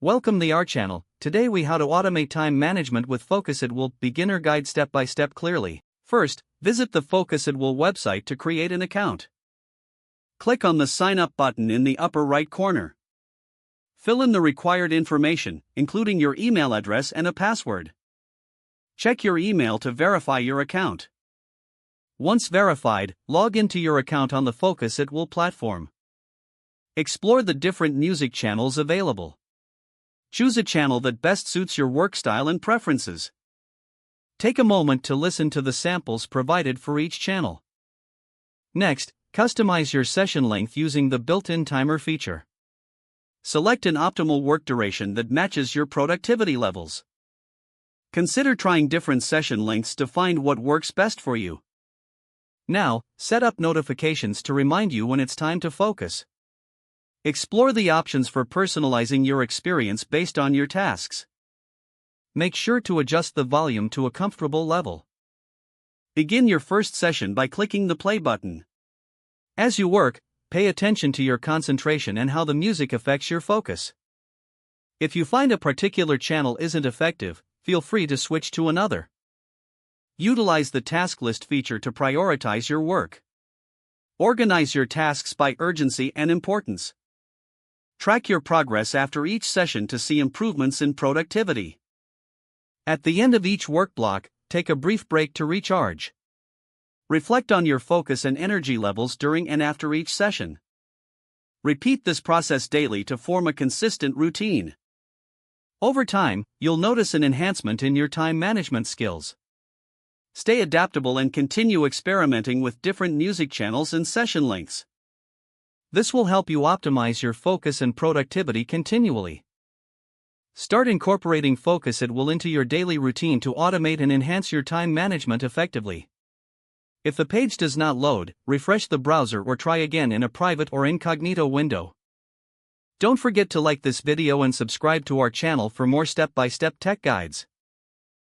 Welcome the our channel. Today we how to automate time management with Focusedwill beginner guide step by step clearly. First, visit the Focusedwill website to create an account. Click on the sign up button in the upper right corner. Fill in the required information, including your email address and a password. Check your email to verify your account. Once verified, log into your account on the Focusedwill platform. Explore the different music channels available. Choose a channel that best suits your work style and preferences. Take a moment to listen to the samples provided for each channel. Next, customize your session length using the built-in timer feature. Select an optimal work duration that matches your productivity levels. Consider trying different session lengths to find what works best for you. Now, set up notifications to remind you when it's time to focus. Explore the options for personalizing your experience based on your tasks. Make sure to adjust the volume to a comfortable level. Begin your first session by clicking the play button. As you work, pay attention to your concentration and how the music affects your focus. If you find a particular channel isn't effective, feel free to switch to another. Utilize the task list feature to prioritize your work. Organize your tasks by urgency and importance. Track your progress after each session to see improvements in productivity. At the end of each work block, take a brief break to recharge. Reflect on your focus and energy levels during and after each session. Repeat this process daily to form a consistent routine. Over time, you'll notice an enhancement in your time management skills. Stay adaptable and continue experimenting with different music channels and session lengths. This will help you optimize your focus and productivity continually. Start incorporating Focusedwill into your daily routine to automate and enhance your time management effectively. If the page does not load, refresh the browser or try again in a private or incognito window. Don't forget to like this video and subscribe to our channel for more step-by-step tech guides.